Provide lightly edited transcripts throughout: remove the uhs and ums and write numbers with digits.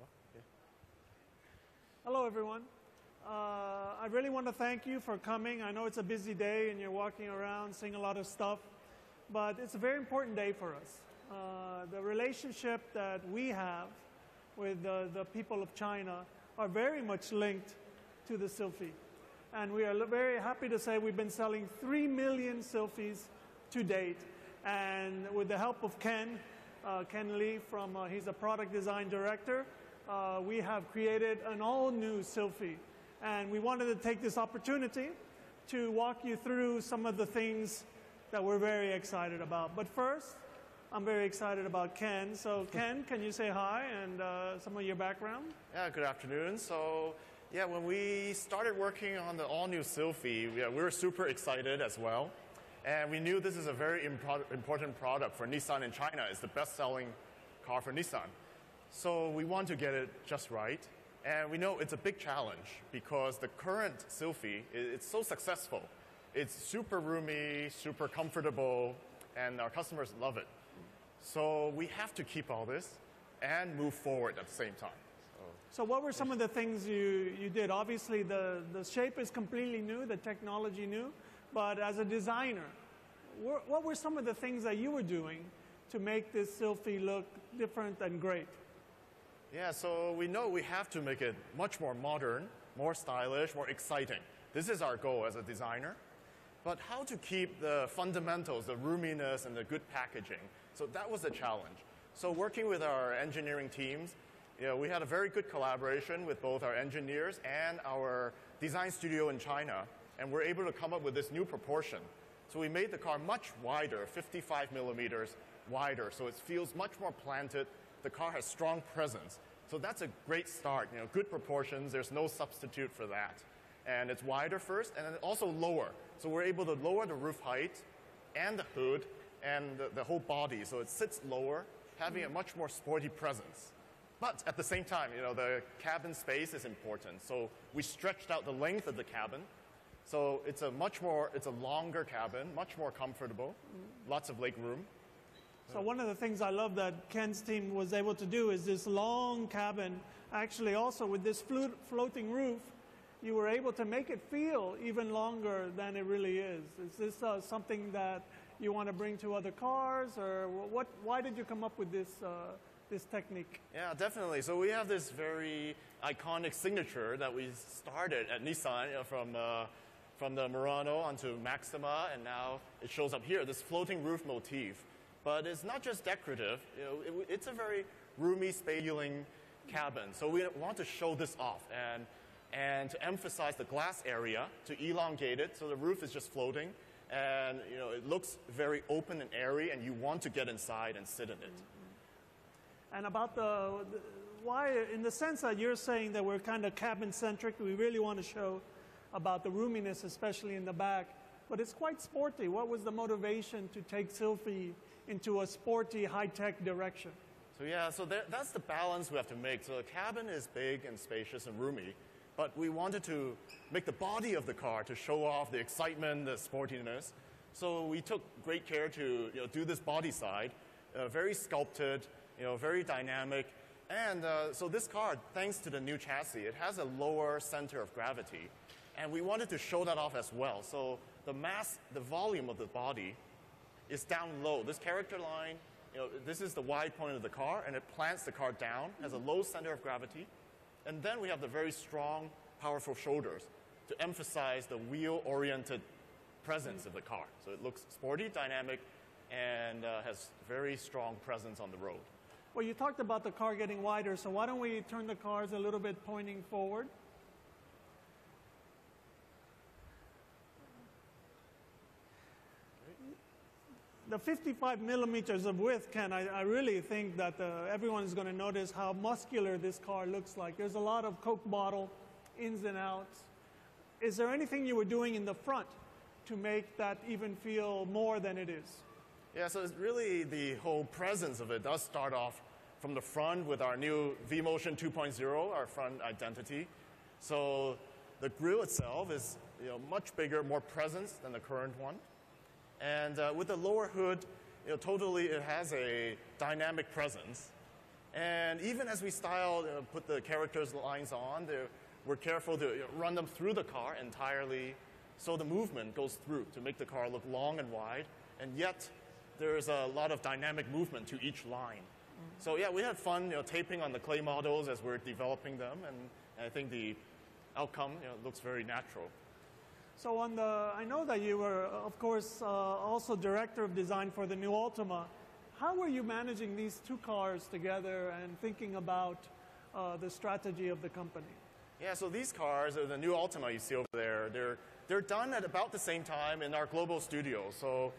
Okay. Hello, everyone. I really want to thank you for coming. I know it's a busy day and you're walking around seeing a lot of stuff, but it's a very important day for us. The relationship that we have with the people of China are very much linked to the Sylphy. And we are very happy to say we've been selling 3 million Sylphys to date. And with the help of Ken Lee, he's a product design director, we have created an all-new Sylphy. And we wanted to take this opportunity to walk you through some of the things that we're very excited about. But first, I'm very excited about Ken. So Ken, can you say hi and some of your background? Yeah, good afternoon. So yeah, when we started working on the all-new Sylphy, we were super excited as well. And we knew this is a very important product for Nissan in China. It's the best-selling car for Nissan. So we want to get it just right. And we know it's a big challenge because the current Sylphy, it's so successful. It's super roomy, super comfortable, and our customers love it. So we have to keep all this and move forward at the same time. So what were some of the things you did? Obviously, the shape is completely new, the technology new, but as a designer, what were some of the things that you were doing to make this Sylphy look different and great? Yeah, so we know we have to make it much more modern, more stylish, more exciting. This is our goal as a designer. But how to keep the fundamentals, the roominess and the good packaging? So that was the challenge. So working with our engineering teams, we had a very good collaboration with both our engineers and our design studio in China, and we're able to come up with this new proportion. So we made the car much wider, 55 millimeters wider, so it feels much more planted. The car has strong presence. So that's a great start. Good proportions, there's no substitute for that. And it's wider first, and then also lower. So we're able to lower the roof height and the hood and the whole body, so it sits lower, having a much more sporty presence. But at the same time, the cabin space is important. So we stretched out the length of the cabin. So it's a longer cabin, much more comfortable, lots of leg room. So one of the things I love that Ken's team was able to do is this long cabin. Actually, also with this floating roof, you were able to make it feel even longer than it really is. Is this something that you want to bring to other cars, or why did you come up with this technique? Yeah, definitely. So we have this very iconic signature that we started at Nissan from the Murano onto Maxima, and now it shows up here, this floating roof motif. But it's not just decorative. It's a very roomy, space-feeling cabin. So we want to show this off and to emphasize the glass area, to elongate it so the roof is just floating. And it looks very open and airy, and you want to get inside and sit in it. And about why, in the sense that you're saying that we're kind of cabin-centric, we really want to show about the roominess, especially in the back. But it's quite sporty. What was the motivation to take Sylphy into a sporty, high-tech direction? So yeah, that's the balance we have to make. So the cabin is big and spacious and roomy, but we wanted to make the body of the car to show off the excitement, the sportiness. So we took great care to do this body side, very sculpted, very dynamic. And so this car, thanks to the new chassis, it has a lower center of gravity. And we wanted to show that off as well. So the volume of the body is down low. This character line, this is the wide point of the car, and it plants the car down, has a low center of gravity. And then we have the very strong, powerful shoulders to emphasize the wheel-oriented presence of the car. So it looks sporty, dynamic, and has very strong presence on the road. Well, you talked about the car getting wider, so why don't we turn the cars a little bit pointing forward? The 55 millimeters of width, Ken, I really think that everyone is going to notice how muscular this car looks like. There's a lot of Coke bottle ins and outs. Is there anything you were doing in the front to make that even feel more than it is? Yeah, so it's really the whole presence of it does start off from the front with our new V-Motion 2.0, our front identity. So the grille itself is much bigger, more presence than the current one. And with the lower hood, totally it has a dynamic presence. And even as we style, put the characters' lines on, we're careful to run them through the car entirely so the movement goes through to make the car look long and wide, and yet there's a lot of dynamic movement to each line. So yeah, we had fun taping on the clay models as we're developing them, and I think the outcome looks very natural. So I know that you were, of course, also director of design for the new Ultima. How were you managing these two cars together and thinking about the strategy of the company? Yeah, so these cars, the new Ultima you see over there, they're done at about the same time in our global studio. So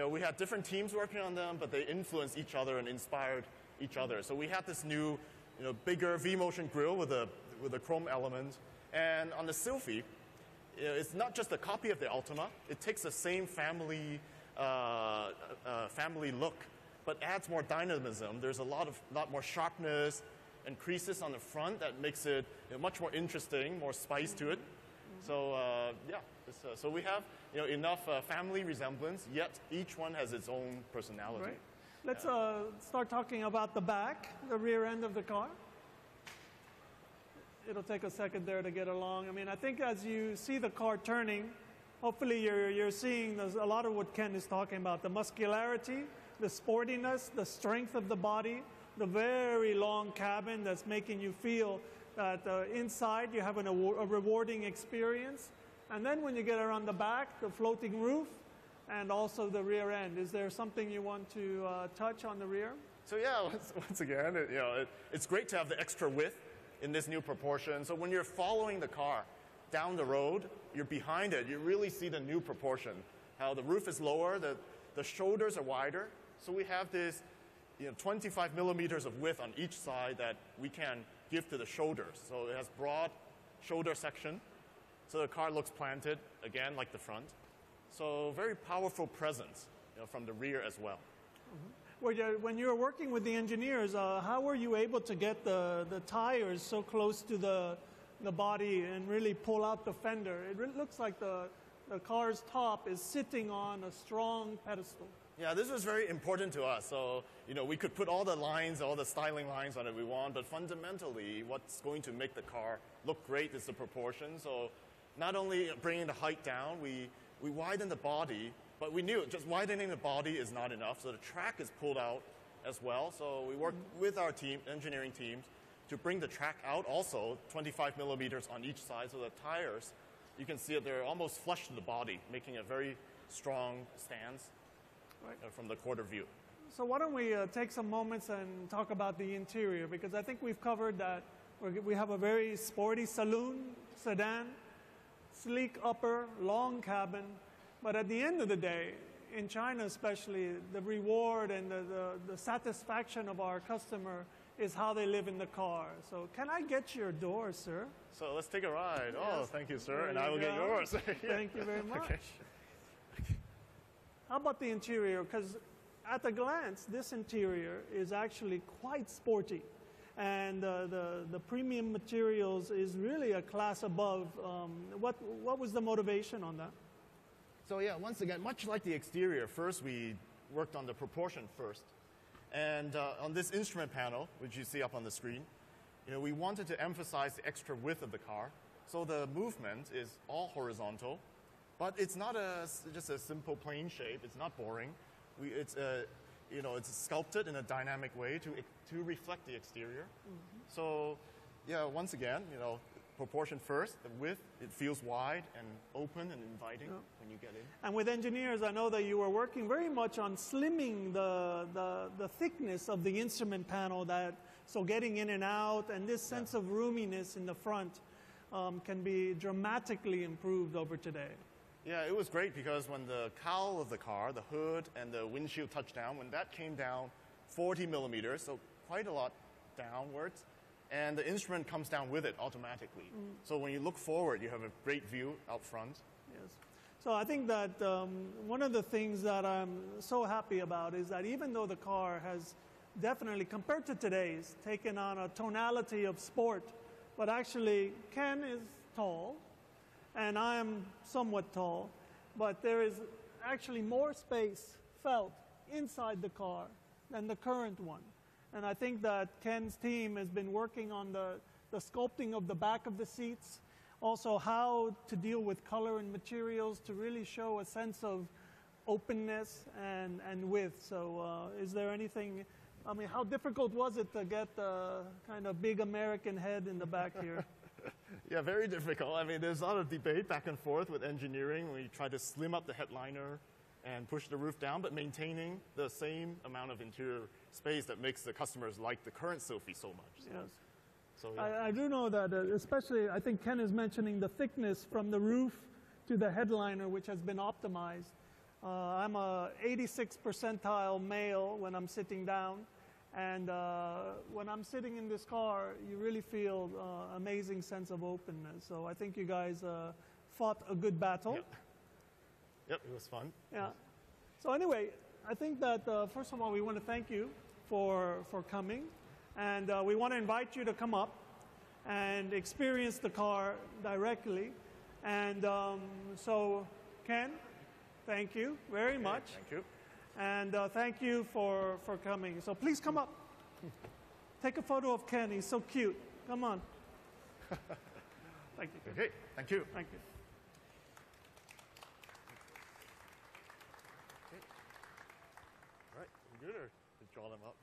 we had different teams working on them, but they influenced each other and inspired each other. So we had this new, bigger V-motion grille with a chrome element, and on the Sylphy, it's not just a copy of the Ultima. It takes the same family look, but adds more dynamism. There's a lot more sharpness and creases on the front that makes it much more interesting, more spice to it. So so we have enough family resemblance, yet each one has its own personality. Right. Let's start talking about the back, the rear end of the car. It'll take a second there to get along. I mean, I think as you see the car turning, hopefully you're seeing a lot of what Ken is talking about, the muscularity, the sportiness, the strength of the body, the very long cabin that's making you feel that inside you're having a rewarding experience. And then when you get around the back, the floating roof, and also the rear end. Is there something you want to touch on the rear? So yeah, once again, it's great to have the extra width in this new proportion. So when you're following the car down the road, you're behind it, you really see the new proportion. How the roof is lower, the shoulders are wider. So we have this 25 millimeters of width on each side that we can give to the shoulders. So it has broad shoulder section. So the car looks planted, again, like the front. So very powerful presence from the rear as well. When you were working with the engineers, how were you able to get the tires so close to the body and really pull out the fender? It looks like the car's top is sitting on a strong pedestal. Yeah, this was very important to us. So, we could put all the lines, all the styling lines on it we want, but fundamentally, what's going to make the car look great is the proportion. So not only bringing the height down, we widen the body, but we knew just widening the body is not enough, so the track is pulled out as well. So we worked with our engineering teams, to bring the track out also 25 millimeters on each side, so the tires, you can see that they're almost flush to the body, making a very strong stance from the quarter view. So why don't we take some moments and talk about the interior, because I think we've covered that we have a very sporty saloon, sedan, sleek upper, long cabin, but at the end of the day, in China especially, the reward and the satisfaction of our customer is how they live in the car. So can I get your door, sir? So let's take a ride. Yes. Oh, thank you, sir. There and I will get yours. Thank you very much. Okay. How about the interior? Because at a glance, this interior is actually quite sporty. And the premium materials is really a class above. What was the motivation on that? So yeah, once again, much like the exterior, first we worked on the proportion first. And on this instrument panel, which you see up on the screen, we wanted to emphasize the extra width of the car. So the movement is all horizontal, but it's not just a simple plain shape. It's not boring. It's sculpted in a dynamic way to reflect the exterior. Mm-hmm. So yeah, once again, proportion first, the width, it feels wide and open and inviting when you get in. And with engineers, I know that you were working very much on slimming the thickness of the instrument panel, so getting in and out, and this sense of roominess in the front can be dramatically improved over today. Yeah, it was great because when the cowl of the car, the hood and the windshield touched down, when that came down 40 millimeters, so quite a lot downwards, and the instrument comes down with it automatically. So when you look forward, you have a great view out front. Yes. So I think that one of the things that I'm so happy about is that even though the car has definitely, compared to today's, taken on a tonality of sport, but actually Ken is tall, and I am somewhat tall, but there is actually more space felt inside the car than the current one. And I think that Ken's team has been working on the sculpting of the back of the seats, also how to deal with color and materials to really show a sense of openness and width. So is there anything, I mean, how difficult was it to get the kind of big American head in the back here? Yeah, very difficult. I mean, there's a lot of debate back and forth with engineering. We try to slim up the headliner and push the roof down, but maintaining the same amount of interior space that makes the customers like the current Sylphy so much. So, Yes. so yeah. I do know that, especially, I think Ken is mentioning the thickness from the roof to the headliner, which has been optimized. I'm a 86th percentile male when I'm sitting down. And when I'm sitting in this car, you really feel amazing sense of openness. So I think you guys fought a good battle. Yep, it was fun. Yeah. So anyway, I think that first of all, we want to thank you for coming. And we want to invite you to come up and experience the car directly. And so, Ken, thank you very much. Thank you. And thank you for coming. So please come up. Take a photo of Ken. He's so cute. Come on. Thank you, Ken. Okay, thank you. Thank you. All right, you good, or to draw them up?